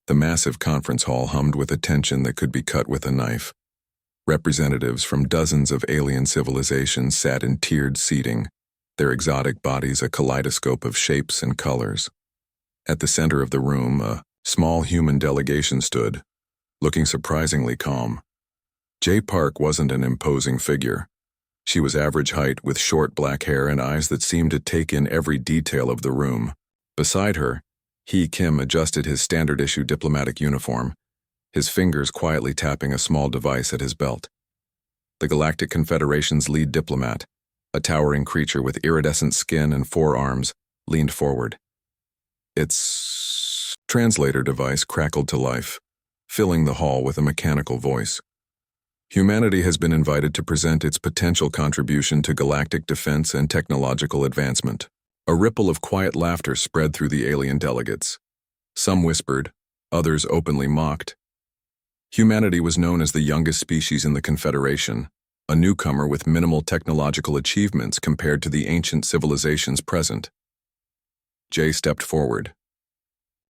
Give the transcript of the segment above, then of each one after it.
The massive conference hall hummed with a tension that could be cut with a knife. Representatives from dozens of alien civilizations sat in tiered seating, their exotic bodies a kaleidoscope of shapes and colors. At the center of the room, a small human delegation stood, looking surprisingly calm. Jay Park wasn't an imposing figure. She was average height with short black hair and eyes that seemed to take in every detail of the room. Beside her, Hee Kim adjusted his standard-issue diplomatic uniform, his fingers quietly tapping a small device at his belt. The Galactic Confederation's lead diplomat, a towering creature with iridescent skin and 4 arms, leaned forward. Its translator device crackled to life, filling the hall with a mechanical voice. Humanity has been invited to present its potential contribution to galactic defense and technological advancement. A ripple of quiet laughter spread through the alien delegates. Some whispered, others openly mocked. Humanity was known as the youngest species in the Confederation, a newcomer with minimal technological achievements compared to the ancient civilizations present. Jay stepped forward.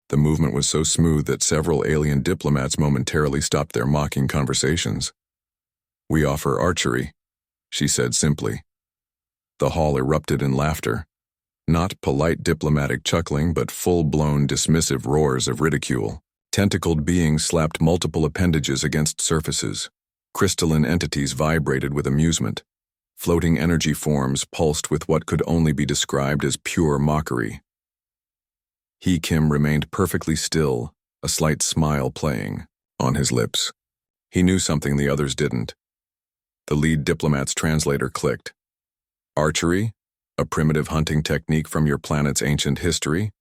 The movement was so smooth that several alien diplomats momentarily stopped their mocking conversations. "We offer archery," she said simply. The hall erupted in laughter. Not polite diplomatic chuckling, but full-blown dismissive roars of ridicule. Tentacled beings slapped multiple appendages against surfaces. Crystalline entities vibrated with amusement. Floating energy forms pulsed with what could only be described as pure mockery. Hee Kim remained perfectly still, a slight smile playing on his lips. He knew something the others didn't. The lead diplomat's translator clicked. "Archery? A primitive hunting technique from your planet's ancient history?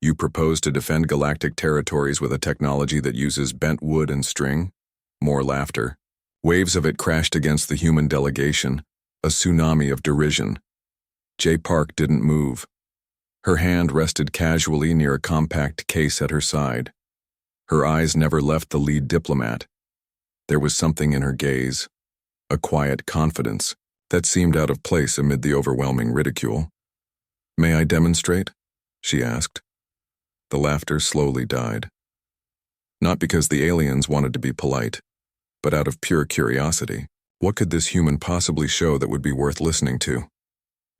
You propose to defend galactic territories with a technology that uses bent wood and string?" More laughter. Waves of it crashed against the human delegation, a tsunami of derision. Jay Park didn't move. Her hand rested casually near a compact case at her side. Her eyes never left the lead diplomat. There was something in her gaze, a quiet confidence, that seemed out of place amid the overwhelming ridicule. "May I demonstrate?" she asked. The laughter slowly died. Not because the aliens wanted to be polite, but out of pure curiosity. What could this human possibly show that would be worth listening to?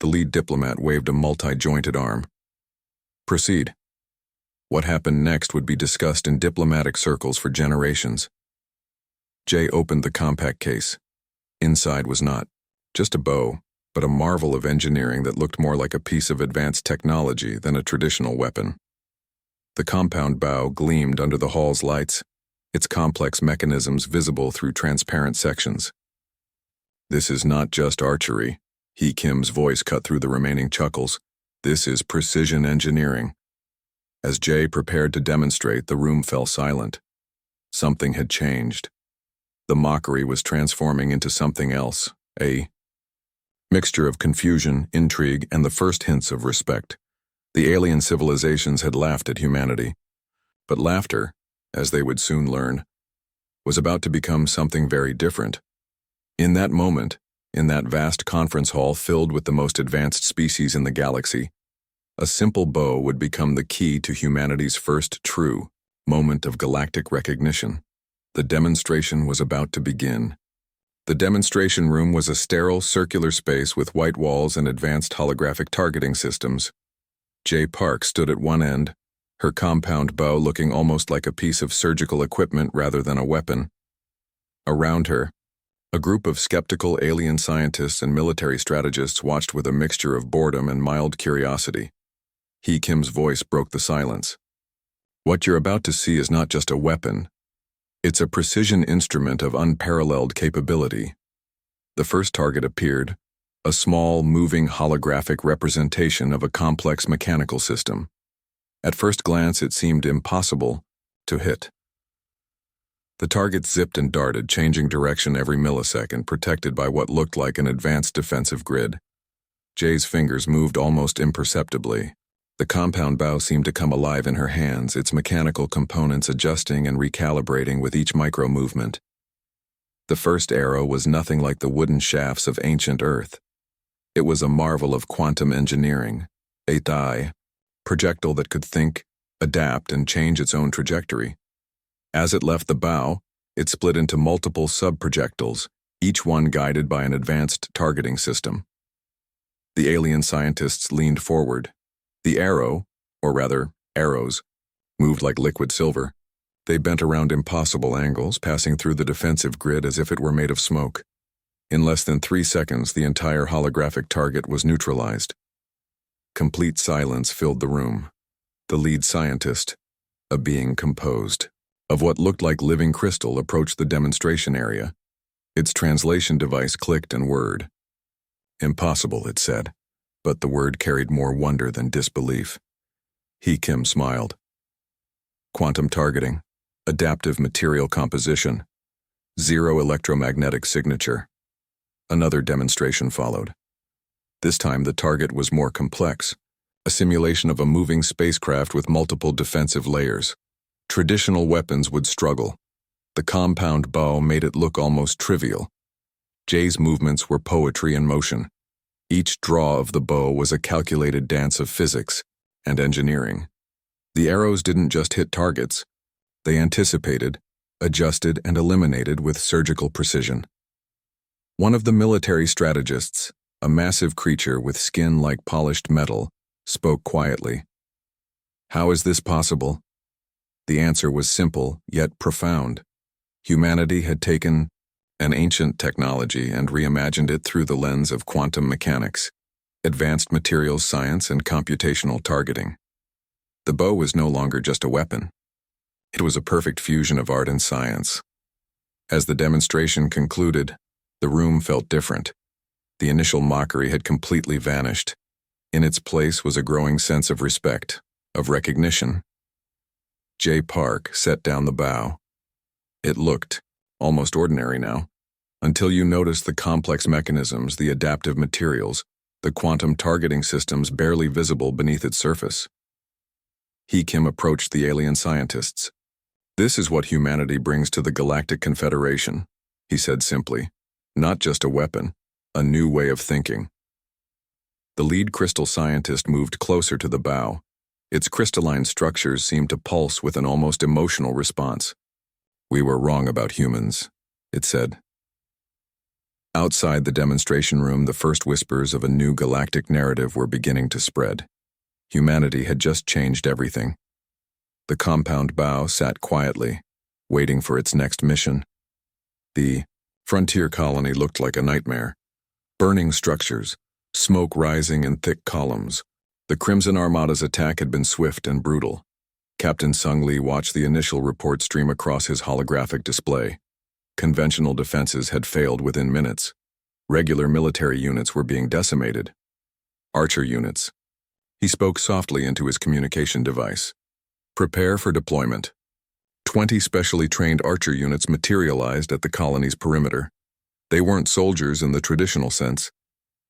The lead diplomat waved a multi-jointed arm. "Proceed." What happened next would be discussed in diplomatic circles for generations. Jay opened the compact case. Inside was not just a bow, but a marvel of engineering that looked more like a piece of advanced technology than a traditional weapon. The compound bow gleamed under the hall's lights, its complex mechanisms visible through transparent sections. "This is not just archery," Hee Kim's voice cut through the remaining chuckles. "This is precision engineering." As Jay prepared to demonstrate, the room fell silent. Something had changed. The mockery was transforming into something else, a mixture of confusion, intrigue, and the first hints of respect. The alien civilizations had laughed at humanity. But laughter, as they would soon learn, was about to become something very different. In that moment, in that vast conference hall filled with the most advanced species in the galaxy, a simple bow would become the key to humanity's first true moment of galactic recognition. The demonstration was about to begin. The demonstration room was a sterile, circular space with white walls and advanced holographic targeting systems. Jay Park stood at one end, her compound bow looking almost like a piece of surgical equipment rather than a weapon. Around her, a group of skeptical alien scientists and military strategists watched with a mixture of boredom and mild curiosity. Hee Kim's voice broke the silence. "What you're about to see is not just a weapon. It's a precision instrument of unparalleled capability." The first target appeared, a small, moving holographic representation of a complex mechanical system. At first glance, it seemed impossible to hit. The target zipped and darted, changing direction every millisecond, protected by what looked like an advanced defensive grid. Jay's fingers moved almost imperceptibly. The compound bow seemed to come alive in her hands, its mechanical components adjusting and recalibrating with each micro-movement. The first arrow was nothing like the wooden shafts of ancient Earth. It was a marvel of quantum engineering, a projectile that could think, adapt, and change its own trajectory. As it left the bow, it split into multiple sub-projectiles, each one guided by an advanced targeting system. The alien scientists leaned forward. The arrow, or rather, arrows, moved like liquid silver. They bent around impossible angles, passing through the defensive grid as if it were made of smoke. In less than 3 seconds, the entire holographic target was neutralized. Complete silence filled the room. The lead scientist, a being composed of what looked like living crystal, approached the demonstration area. Its translation device clicked and whirred. Impossible, it said, but the word carried more wonder than disbelief. Kim smiled. Quantum targeting, adaptive material composition, zero electromagnetic signature. Another demonstration followed. This time the target was more complex, a simulation of a moving spacecraft with multiple defensive layers. Traditional weapons would struggle. The compound bow made it look almost trivial. Jay's movements were poetry in motion. Each draw of the bow was a calculated dance of physics and engineering. The arrows didn't just hit targets. They anticipated, adjusted, and eliminated with surgical precision. One of the military strategists, a massive creature with skin like polished metal, spoke quietly. How is this possible? The answer was simple, yet profound. Humanity had taken an ancient technology and reimagined it through the lens of quantum mechanics, advanced materials science, and computational targeting. The bow was no longer just a weapon. It was a perfect fusion of art and science. As the demonstration concluded, the room felt different. The initial mockery had completely vanished. In its place was a growing sense of respect, of recognition. Jay Park set down the bow. It looked almost ordinary now, until you noticed the complex mechanisms, the adaptive materials, the quantum targeting systems barely visible beneath its surface. Kim approached the alien scientists. This is what humanity brings to the Galactic Confederation, he said simply. Not just a weapon, a new way of thinking. The lead crystal scientist moved closer to the bow. Its crystalline structures seemed to pulse with an almost emotional response. We were wrong about humans, it said. Outside the demonstration room, the first whispers of a new galactic narrative were beginning to spread. Humanity had just changed everything. The compound bow sat quietly, waiting for its next mission. The frontier colony looked like a nightmare. Burning structures, smoke rising in thick columns. The Crimson Armada's attack had been swift and brutal. Captain Sung Lee watched the initial report stream across his holographic display. Conventional defenses had failed within minutes. Regular military units were being decimated. Archer units. He spoke softly into his communication device. Prepare for deployment. 20 specially trained archer units materialized at the colony's perimeter. They weren't soldiers in the traditional sense.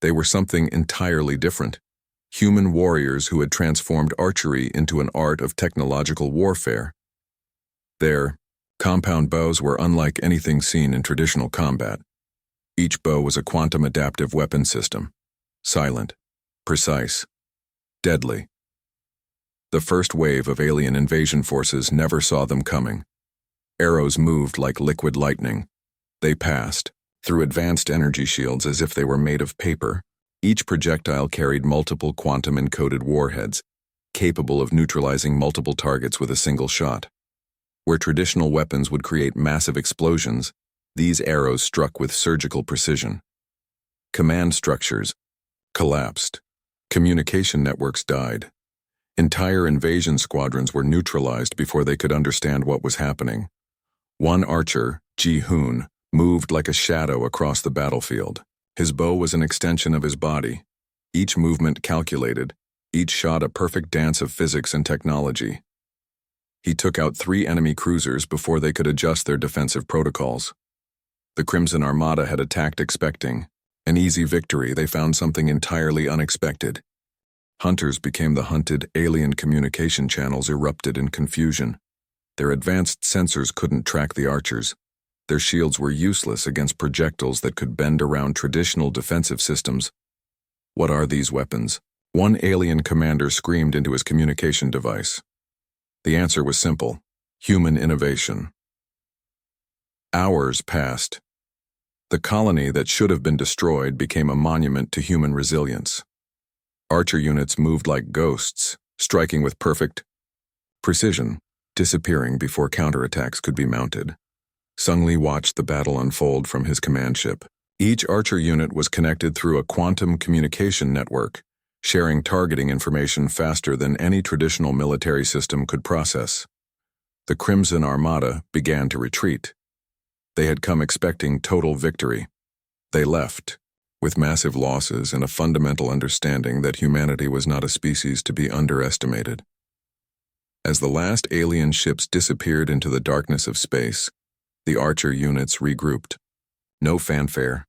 They were something entirely different. Human warriors who had transformed archery into an art of technological warfare. Their compound bows were unlike anything seen in traditional combat. Each bow was a quantum adaptive weapon system. Silent, precise, deadly. The first wave of alien invasion forces never saw them coming. Arrows moved like liquid lightning. They passed through advanced energy shields as if they were made of paper. Each projectile carried multiple quantum-encoded warheads, capable of neutralizing multiple targets with a single shot. Where traditional weapons would create massive explosions, these arrows struck with surgical precision. Command structures collapsed. Communication networks died. Entire invasion squadrons were neutralized before they could understand what was happening. One archer, Ji-hoon, moved like a shadow across the battlefield. His bow was an extension of his body. Each movement calculated, each shot a perfect dance of physics and technology. He took out 3 enemy cruisers before they could adjust their defensive protocols. The Crimson Armada had attacked expecting an easy victory. They found something entirely unexpected. Hunters became the hunted. Alien communication channels erupted in confusion. Their advanced sensors couldn't track the archers. Their shields were useless against projectiles that could bend around traditional defensive systems. What are these weapons? One alien commander screamed into his communication device. The answer was simple. Human innovation. Hours passed. The colony that should have been destroyed became a monument to human resilience. Archer units moved like ghosts, striking with perfect precision, disappearing before counterattacks could be mounted. Sung Lee watched the battle unfold from his command ship. Each Archer unit was connected through a quantum communication network, sharing targeting information faster than any traditional military system could process. The Crimson Armada began to retreat. They had come expecting total victory. They left, with massive losses and a fundamental understanding that humanity was not a species to be underestimated. As the last alien ships disappeared into the darkness of space, the Archer units regrouped. No fanfare,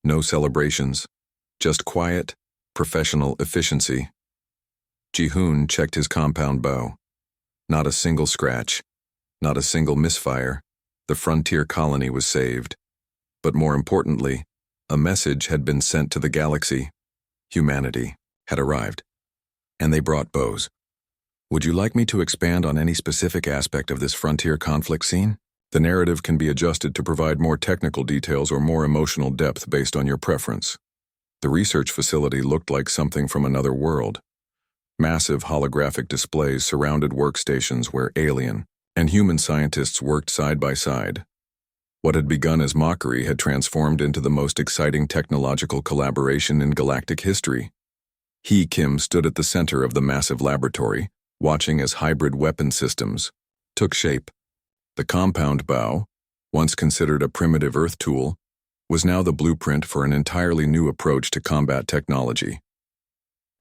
no celebrations, just quiet, professional efficiency. Ji-hoon checked his compound bow. Not a single scratch, not a single misfire. The frontier colony was saved. But more importantly, a message had been sent to the galaxy. Humanity had arrived. And they brought bows. Would you like me to expand on any specific aspect of this frontier conflict scene? The narrative can be adjusted to provide more technical details or more emotional depth based on your preference. The research facility looked like something from another world. Massive holographic displays surrounded workstations where alien and human scientists worked side by side. What had begun as mockery had transformed into the most exciting technological collaboration in galactic history. He Kim stood at the center of the massive laboratory, watching as hybrid weapon systems took shape. The compound bow, once considered a primitive Earth tool, was now the blueprint for an entirely new approach to combat technology.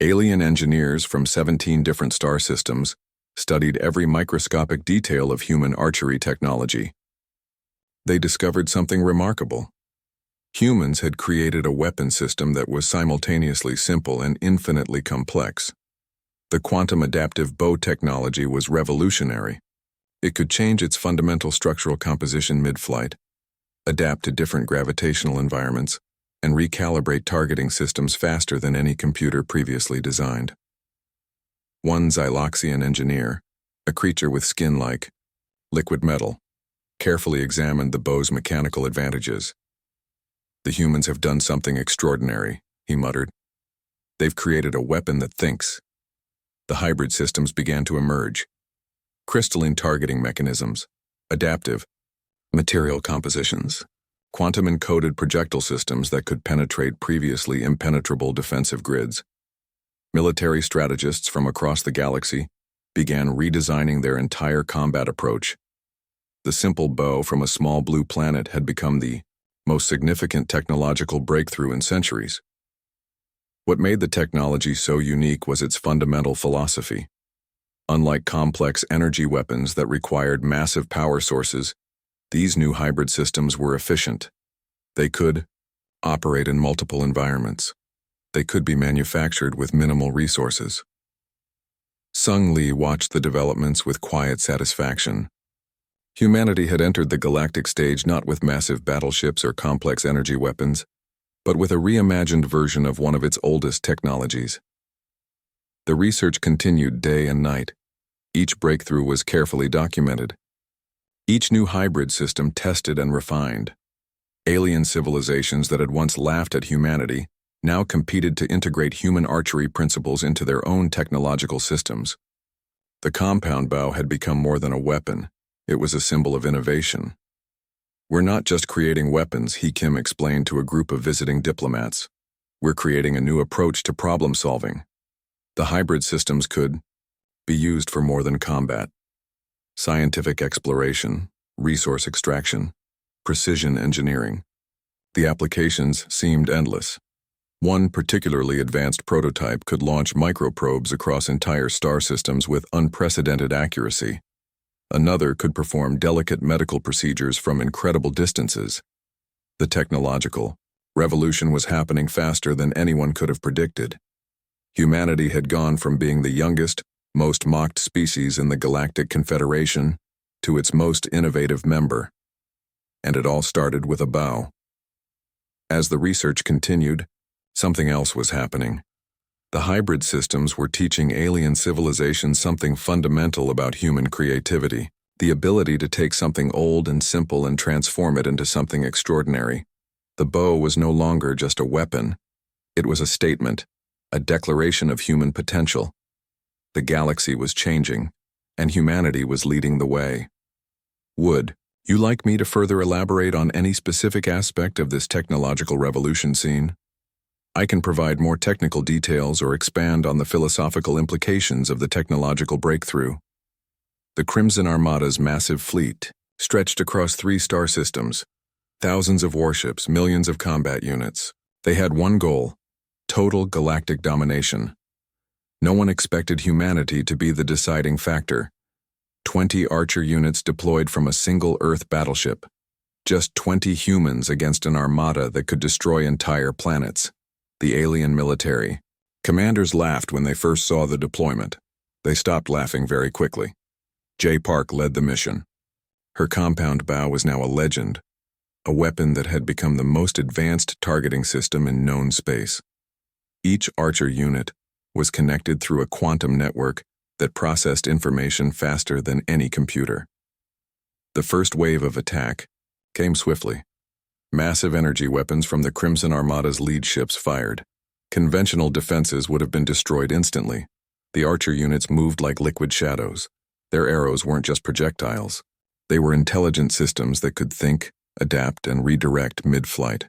Alien engineers from 17 different star systems studied every microscopic detail of human archery technology. They discovered something remarkable. Humans had created a weapon system that was simultaneously simple and infinitely complex. The quantum adaptive bow technology was revolutionary. It could change its fundamental structural composition mid-flight, adapt to different gravitational environments, and recalibrate targeting systems faster than any computer previously designed. One Xyloxian engineer, a creature with skin like liquid metal, carefully examined the bow's mechanical advantages. "The humans have done something extraordinary," he muttered. "They've created a weapon that thinks." The hybrid systems began to emerge. Crystalline targeting mechanisms, adaptive material compositions, quantum-encoded projectile systems that could penetrate previously impenetrable defensive grids. Military strategists from across the galaxy began redesigning their entire combat approach. The simple bow from a small blue planet had become the most significant technological breakthrough in centuries. What made the technology so unique was its fundamental philosophy. Unlike complex energy weapons that required massive power sources, these new hybrid systems were efficient. They could operate in multiple environments. They could be manufactured with minimal resources. Sung Lee watched the developments with quiet satisfaction. Humanity had entered the galactic stage not with massive battleships or complex energy weapons, but with a reimagined version of one of its oldest technologies. The research continued day and night. Each breakthrough was carefully documented. Each new hybrid system tested and refined. Alien civilizations that had once laughed at humanity now competed to integrate human archery principles into their own technological systems. The compound bow had become more than a weapon. It was a symbol of innovation. "We're not just creating weapons," He Kim explained to a group of visiting diplomats. "We're creating a new approach to problem solving. The hybrid systems could be used for more than combat. Scientific exploration, resource extraction, precision engineering. The applications seemed endless. One particularly advanced prototype could launch microprobes across entire star systems with unprecedented accuracy. Another could perform delicate medical procedures from incredible distances. The technological revolution was happening faster than anyone could have predicted. Humanity had gone from being the youngest, most mocked species in the Galactic Confederation to its most innovative member. And it all started with a bow. As the research continued, something else was happening. The hybrid systems were teaching alien civilizations something fundamental about human creativity. The ability to take something old and simple and transform it into something extraordinary. The bow was no longer just a weapon. It was a statement, a declaration of human potential. The galaxy was changing, and humanity was leading the way. Would you like me to further elaborate on any specific aspect of this technological revolution scene? I can provide more technical details or expand on the philosophical implications of the technological breakthrough. The Crimson Armada's massive fleet stretched across 3 star systems, thousands of warships, millions of combat units. They had one goal: total galactic domination. No one expected humanity to be the deciding factor. 20 Archer units deployed from a single Earth battleship. Just 20 humans against an armada that could destroy entire planets. The alien military. Commanders laughed when they first saw the deployment. They stopped laughing very quickly. J. Park led the mission. Her compound bow was now a legend, a weapon that had become the most advanced targeting system in known space. Each Archer unit was connected through a quantum network that processed information faster than any computer. The first wave of attack came swiftly. Massive energy weapons from the Crimson Armada's lead ships fired. Conventional defenses would have been destroyed instantly. The Archer units moved like liquid shadows. Their arrows weren't just projectiles. They were intelligent systems that could think, adapt, and redirect mid-flight.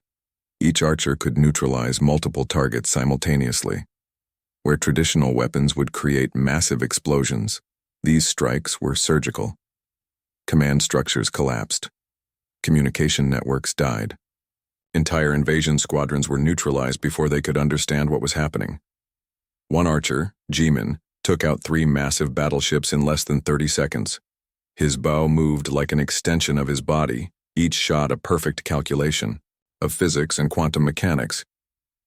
Each Archer could neutralize multiple targets simultaneously. Where traditional weapons would create massive explosions, these strikes were surgical. Command structures collapsed. Communication networks died. Entire invasion squadrons were neutralized before they could understand what was happening. One Archer, G-Man, took out 3 massive battleships in less than 30 seconds. His bow moved like an extension of his body, each shot a perfect calculation of physics and quantum mechanics.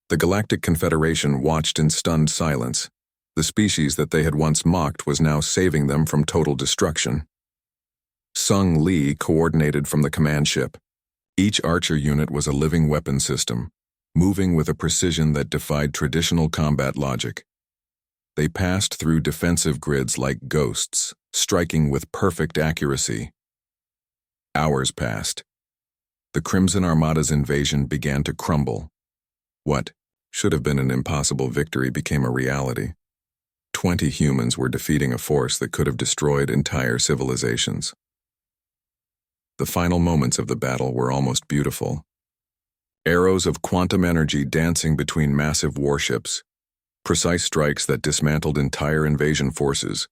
The Galactic Confederation watched in stunned silence. The species that they had once mocked was now saving them from total destruction. Sung Lee coordinated from the command ship. Each Archer unit was a living weapon system, moving with a precision that defied traditional combat logic. They passed through defensive grids like ghosts, striking with perfect accuracy. Hours passed. The Crimson Armada's invasion began to crumble. What should have been an impossible victory became a reality. 20 humans were defeating a force that could have destroyed entire civilizations. The final moments of the battle were almost beautiful. Arrows of quantum energy dancing between massive warships, precise strikes that dismantled entire invasion forces,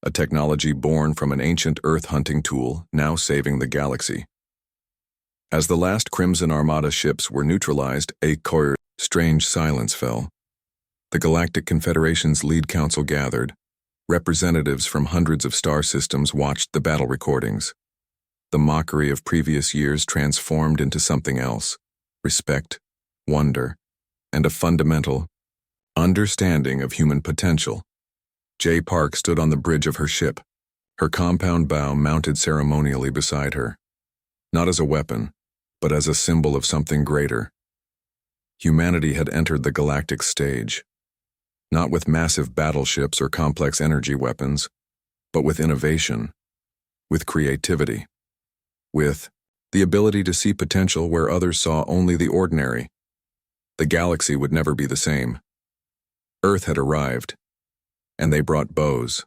a technology born from an ancient Earth hunting tool now saving the galaxy. As the last Crimson Armada ships were neutralized, a strange silence fell. The Galactic Confederation's lead council gathered. Representatives from hundreds of star systems watched the battle recordings. The mockery of previous years transformed into something else: respect, wonder, and a fundamental understanding of human potential. J. Park stood on the bridge of her ship, her compound bow mounted ceremonially beside her. Not as a weapon, but as a symbol of something greater. Humanity had entered the galactic stage, not with massive battleships or complex energy weapons, but with innovation, with creativity, with the ability to see potential where others saw only the ordinary. The galaxy would never be the same. Earth had arrived, and they brought bows,